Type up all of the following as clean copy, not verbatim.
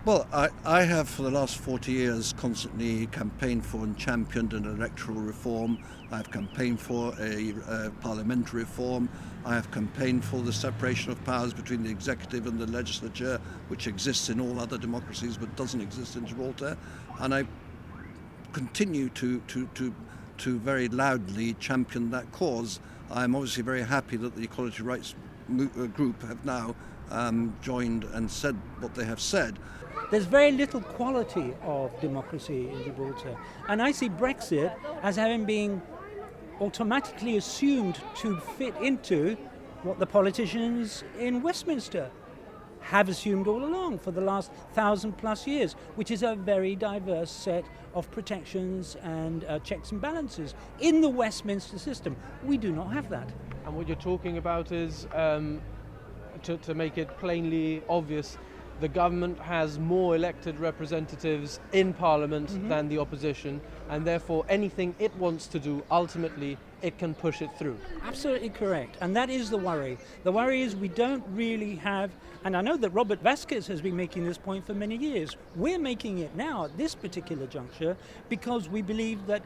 Well, I have for the last 40 years constantly campaigned for and championed an electoral reform. I've campaigned for a parliamentary reform. I have campaigned for the separation of powers between the executive and the legislature, which exists in all other democracies but doesn't exist in Gibraltar. And I continue to very loudly champion that cause. I'm obviously very happy that the Equality Rights group have now joined and said what they have said. There's very little quality of democracy in Gibraltar. And I see Brexit as having been automatically assumed to fit into what the politicians in Westminster have assumed all along for the last 1,000+ years, which is a very diverse set of protections and checks and balances. In the Westminster system, we do not have that. And what you're talking about is, to make it plainly obvious, the government has more elected representatives in Parliament than the opposition, and therefore anything it wants to do, ultimately, it can push it through. Absolutely correct. And that is the worry. The worry is we don't really have, and I know that Robert Vasquez has been making this point for many years. We're making it now at this particular juncture because we believe that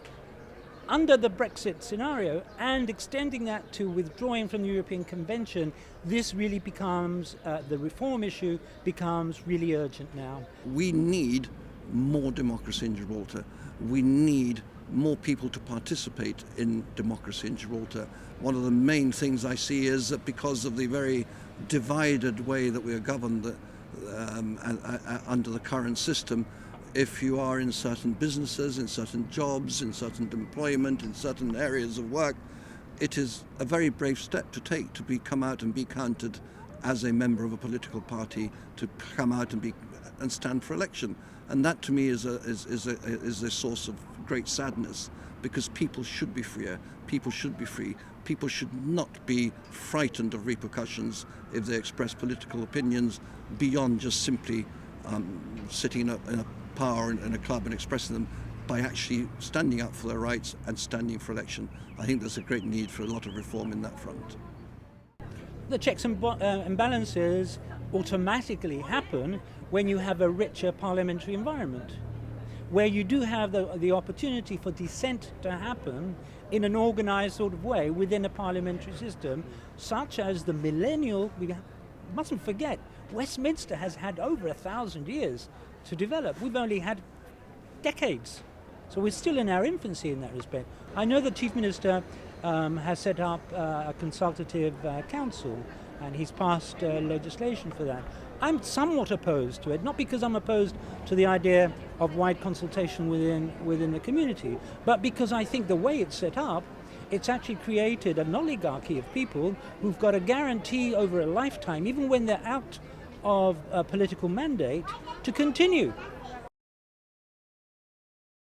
under the Brexit scenario and extending that to withdrawing from the European Convention, this really becomes, the reform issue becomes really urgent now. We need more democracy in Gibraltar. We need more people to participate in democracy in Gibraltar. One of the main things I see is that because of the very divided way that we are governed under the current system, if you are in certain businesses, in certain jobs, in certain employment, in certain areas of work, it is a very brave step to take to come out and be counted as a member of a political party, to come out and stand for election. And that to me is a source of great sadness, because people should be freer, people should be free, people should not be frightened of repercussions if they express political opinions beyond just simply sitting in a power in a club and expressing them, by actually standing up for their rights and standing for election. I think there's a great need for a lot of reform in that front. The checks and balances automatically happen when you have a richer parliamentary environment, where you do have the opportunity for dissent to happen in an organised sort of way within a parliamentary system, such as the millennial. We mustn't forget, Westminster has had over 1,000 years to develop. We've only had decades. So we're still in our infancy in that respect. I know the Chief Minister has set up a consultative council, and he's passed legislation for that. I'm somewhat opposed to it, not because I'm opposed to the idea of wide consultation within the community, but because I think the way it's set up, it's actually created an oligarchy of people who've got a guarantee over a lifetime, even when they're out of a political mandate, to continue